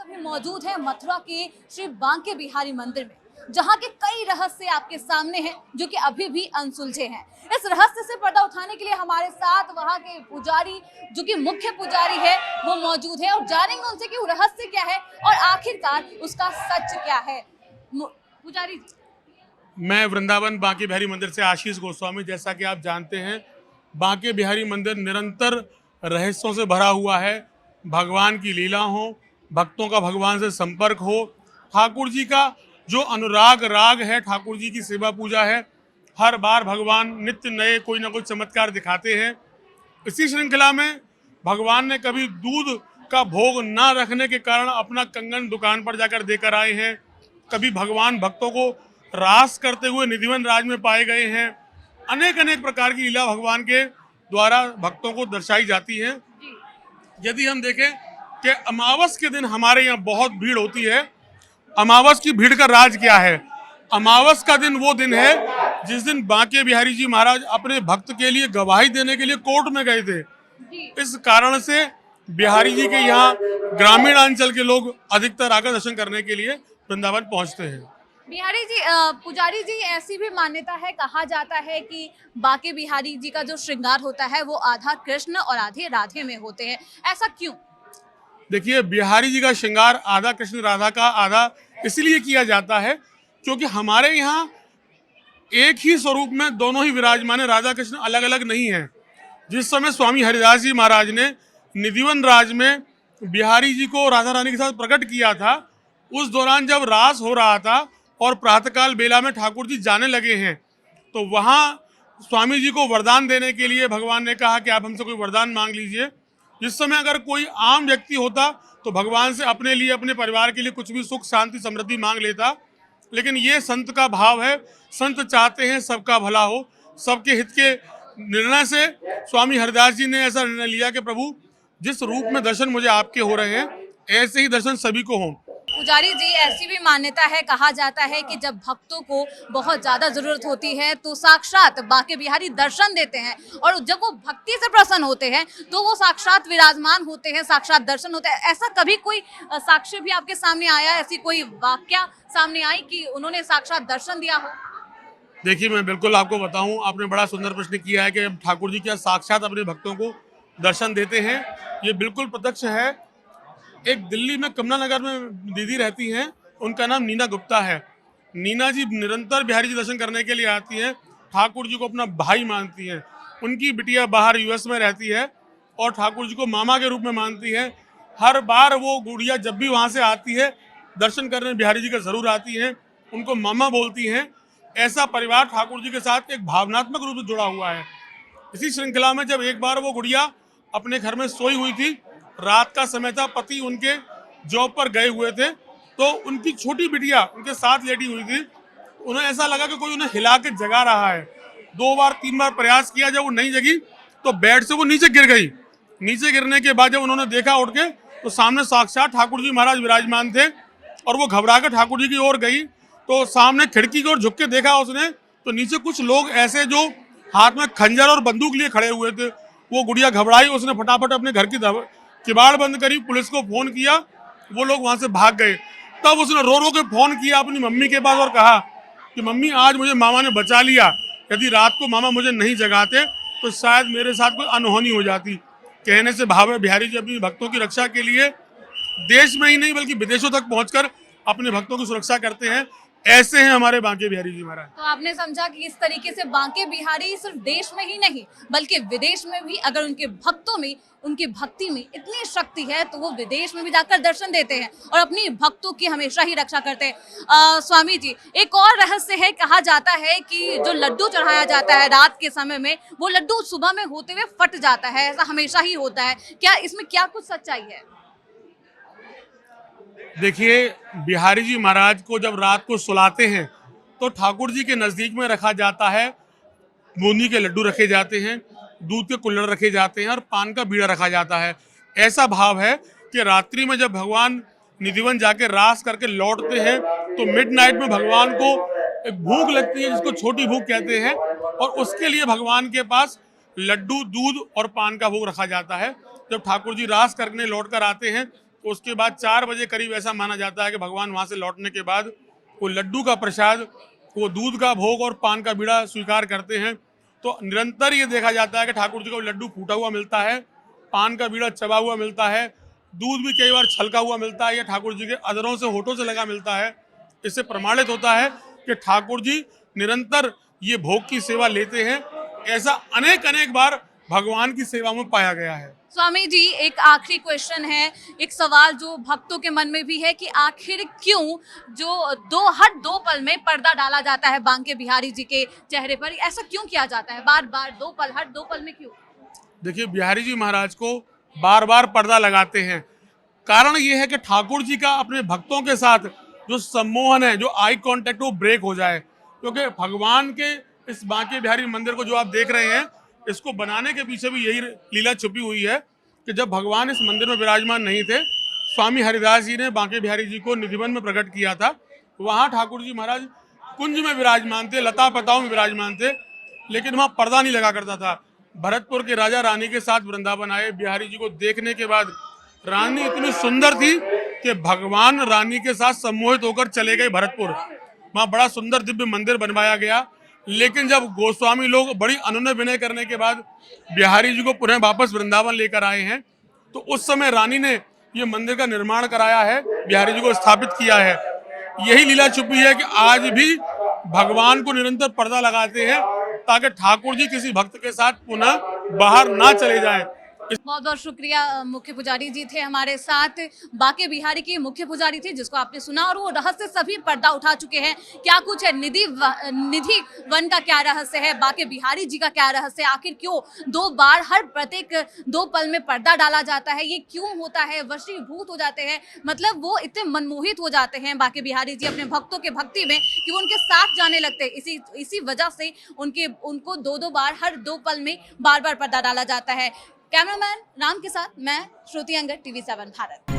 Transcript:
अभी मौजूद है मथुरा के श्री बांके बिहारी मंदिर में, जहाँ के कई रहस्य आपके सामने हैं जो कि अभी भी अनसुलझे हैं। इस रहस्य से पर्दा उठाने के लिए हमारे साथ वहाँ के पुजारी, जो कि मुख्य पुजारी है, वो मौजूद है और जानेंगे उनसे कि वो रहस्य क्या है और आखिरकार उसका सच क्या है। पुजारी, मैं वृंदावन बांके बिहारी मंदिर से आशीष गोस्वामी। जैसा कि आप जानते हैं, बांके बिहारी मंदिर निरंतर रहस्यों से भरा हुआ है। भगवान की लीला हो, भक्तों का भगवान से संपर्क हो, ठाकुर जी का जो अनुराग राग है, ठाकुर जी की सेवा पूजा है। हर बार भगवान नित्य नए कोई ना कोई चमत्कार दिखाते हैं। इसी श्रृंखला में भगवान ने कभी दूध का भोग ना रखने के कारण अपना कंगन दुकान पर जाकर देकर आए हैं। कभी भगवान भक्तों को रास करते हुए निधिवन राज में पाए गए हैं। अनेक अनेक प्रकार की लीला भगवान के द्वारा भक्तों को दर्शाई जाती है। यदि हम देखें कि अमावस के दिन हमारे यहाँ बहुत भीड़ होती है। अमावस की भीड़ का राज क्या है? अमावस का दिन वो दिन है जिस दिन बांके बिहारी जी महाराज अपने भक्त के लिए गवाही देने के लिए कोर्ट में गए थे। इस कारण से बिहारी जी के यहाँ ग्रामीण अंचल के लोग अधिकतर आकर दर्शन करने के लिए वृंदावन पहुंचते हैं। बिहारी जी, पुजारी जी, ऐसी भी मान्यता है, कहा जाता है कि बांके बिहारी जी का जो श्रृंगार होता है वो आधा कृष्ण और आधे राधे में होते हैं, ऐसा क्यों? देखिए, बिहारी जी का श्रृंगार आधा कृष्ण राधा का आधा इसलिए किया जाता है क्योंकि हमारे यहाँ एक ही स्वरूप में दोनों ही विराजमान है, राधा कृष्ण अलग अलग नहीं है। जिस समय स्वामी हरिदास जी महाराज ने निधिवन राज में बिहारी जी को राधा रानी के साथ प्रकट किया था, उस दौरान जब रास हो रहा था और प्रातःकाल बेला में ठाकुर जी जाने लगे हैं, तो वहाँ स्वामी जी को वरदान देने के लिए भगवान ने कहा कि आप हमसे कोई वरदान मांग लीजिए। जिस समय अगर कोई आम व्यक्ति होता तो भगवान से अपने लिए, अपने परिवार के लिए कुछ भी सुख शांति समृद्धि मांग लेता, लेकिन ये संत का भाव है। संत चाहते हैं सबका भला हो, सबके हित के निर्णय से स्वामी हरिदास जी ने ऐसा निर्णय लिया कि प्रभु, जिस रूप में दर्शन मुझे आपके हो रहे हैं, ऐसे ही दर्शन सभी को हों। पुजारी जी, ऐसी भी मान्यता है, कहा जाता है कि जब भक्तों को बहुत ज्यादा जरूरत होती है तो साक्षात बांके बिहारी दर्शन देते हैं, और जब वो भक्ति से प्रसन्न होते हैं तो वो साक्षात विराजमान होते हैं, साक्षात दर्शन होते हैं। ऐसा कभी कोई साक्ष्य भी आपके सामने आया, ऐसी कोई वाक्या सामने आई कि उन्होंने साक्षात दर्शन दिया हो? देखिए, मैं बिल्कुल आपको बताऊं, आपने बड़ा सुंदर प्रश्न किया है कि ठाकुर जी क्या साक्षात अपने भक्तों को दर्शन देते हैं। ये बिल्कुल प्रत्यक्ष है। एक दिल्ली में कमला नगर में दीदी रहती हैं, उनका नाम नीना गुप्ता है। नीना जी निरंतर बिहारी जी दर्शन करने के लिए आती हैं, ठाकुर जी को अपना भाई मानती हैं। उनकी बिटिया बाहर यूएस में रहती है और ठाकुर जी को मामा के रूप में मानती है। हर बार वो गुड़िया जब भी वहाँ से आती है, दर्शन करने बिहारी जी का जरूर आती हैं, उनको मामा बोलती हैं। ऐसा परिवार ठाकुर जी के साथ एक भावनात्मक रूप से जुड़ा हुआ है। इसी श्रृंखला में जब एक बार वो गुड़िया अपने घर में सोई हुई थी, रात का समय था, पति उनके जॉब पर गए हुए थे, तो उनकी छोटी बिटिया उनके साथ लेटी हुई थी। उन्हें ऐसा लगा कि कोई उन्हें हिला के जगा रहा है। 2 बार 3 बार प्रयास किया, जब वो नहीं जगी तो बेड से वो नीचे गिर गई। नीचे गिरने के बाद जब उन्होंने देखा उठ के, तो सामने साक्षात ठाकुर जी महाराज विराजमान थे और वो घबरा कर ठाकुर जी की ओर गई, तो सामने खिड़की की ओर झुक के देखा उसने, तो नीचे कुछ लोग ऐसे जो हाथ में खंजर और बंदूक लिए खड़े हुए थे। वो गुड़िया घबराई, उसने फटाफट अपने घर की किवाड़ बंद करी, पुलिस को फोन किया, वो लोग वहां से भाग गए। तब उसने रो रो के फोन किया अपनी मम्मी के पास और कहा कि मम्मी, आज मुझे मामा ने बचा लिया, यदि रात को मामा मुझे नहीं जगाते तो शायद मेरे साथ कोई अनहोनी हो जाती। कहने से भाव है, बिहारी जी अपनी भक्तों की रक्षा के लिए देश में ही नहीं बल्कि विदेशों तक पहुंचकर अपने भक्तों की सुरक्षा करते हैं। ऐसे हैं हमारे बांके बिहारी जी महाराज। तो आपने समझा कि इस तरीके से बांके बिहारी सिर्फ देश में ही नहीं बल्कि विदेश में भी, अगर उनके भक्तों में, उनकी भक्ति में इतनी शक्ति है तो वो विदेश में भी जाकर दर्शन देते हैं और अपनी भक्तों की हमेशा ही रक्षा करते हैं। स्वामी जी, एक और रहस्य है, कहा जाता है कि जो लड्डू चढ़ाया जाता है रात के समय में, वो लड्डू सुबह में होते हुए फट जाता है, ऐसा हमेशा ही होता है। क्या इसमें क्या कुछ सच्चाई है? देखिए, बिहारी जी महाराज को जब रात को सुलाते हैं तो ठाकुर जी के नज़दीक में रखा जाता है, बूंदी के लड्डू रखे जाते हैं, दूध के कुल्हड़ रखे जाते हैं और पान का बीड़ा रखा जाता है। ऐसा भाव है कि रात्रि में जब भगवान निधिवन जाके रास करके लौटते हैं तो मिडनाइट में भगवान को एक भूख लगती है, जिसको छोटी भूख कहते हैं, और उसके लिए भगवान के पास लड्डू, दूध और पान का भोग रखा जाता है। जब ठाकुर जी रास करने लौट कर आते हैं उसके बाद 4 बजे करीब ऐसा माना जाता है कि भगवान वहां से लौटने के बाद वो लड्डू का प्रसाद, वो दूध का भोग और पान का बीड़ा स्वीकार करते हैं। तो निरंतर ये देखा जाता है कि ठाकुर जी को लड्डू फूटा हुआ मिलता है, पान का बीड़ा चबा हुआ मिलता है, दूध भी कई बार छलका हुआ मिलता है या ठाकुर जी के अधरों से, होठों से लगा मिलता है। इससे प्रमाणित होता है कि ठाकुर जी निरंतर ये भोग की सेवा लेते हैं। ऐसा अनेक अनेक बार भगवान की सेवा में पाया गया है। स्वामी जी, एक आखिरी क्वेश्चन है, एक सवाल जो भक्तों के मन में भी है कि आखिर क्यों जो हर 2 पल में पर्दा डाला जाता है बांके बिहारी जी के चेहरे पर, ऐसा क्यों किया जाता है बार बार 2 पल, हर 2 पल में क्यों? देखिए, बिहारी जी महाराज को बार बार पर्दा लगाते हैं। कारण ये है कि ठाकुर जी का अपने भक्तों के साथ जो सम्मोहन है, जो आई कांटेक्ट, वो ब्रेक हो जाए। क्योंकि भगवान के इस बांके बिहारी मंदिर को जो आप देख रहे हैं, इसको बनाने के पीछे भी यही लीला छुपी हुई है कि जब भगवान इस मंदिर में विराजमान नहीं थे, स्वामी हरिदास जी ने बांके बिहारी जी को निधिवन में प्रकट किया था। वहाँ ठाकुर जी महाराज कुंज में विराजमान थे, लता पताओं में विराजमान थे, लेकिन वहाँ पर्दा नहीं लगा करता था। भरतपुर के राजा रानी के साथ वृंदावन आए, बिहारी जी को देखने के बाद रानी इतनी सुंदर थी कि भगवान रानी के साथ सम्मोहित होकर चले गए भरतपुर। वहाँ बड़ा सुंदर दिव्य मंदिर बनवाया गया। लेकिन जब गोस्वामी लोग बड़ी अनुनय विनय करने के बाद बिहारी जी को पुनः वापस वृंदावन लेकर आए हैं, तो उस समय रानी ने ये मंदिर का निर्माण कराया है, बिहारी जी को स्थापित किया है। यही लीला छुपी है कि आज भी भगवान को निरंतर पर्दा लगाते हैं ताकि ठाकुर जी किसी भक्त के साथ पुनः बाहर ना चले जाएं। बहुत बहुत शुक्रिया। मुख्य पुजारी जी थे हमारे साथ, बांके बिहारी के मुख्य पुजारी थे, जिसको आपने सुना, और वो रहस्य सभी पर्दा उठा चुके हैं। क्या कुछ है, निधि वन का क्या रहस्य है, बांके बिहारी जी का क्या रहस्य है, आखिर क्यों 2 बार हर प्रत्येक 2 पल में पर्दा डाला जाता है, ये क्यों होता है, वशीभूत हो जाते हैं, मतलब वो इतने मनमोहित हो जाते हैं बांके बिहारी जी अपने भक्तों के भक्ति में कि वो उनके साथ जाने लगते हैं। इसी वजह से उनको 2-2 बार हर 2 पल में बार बार पर्दा डाला जाता है। कैमरामैन राम के साथ मैं श्रुति अंगद, TV7 भारत।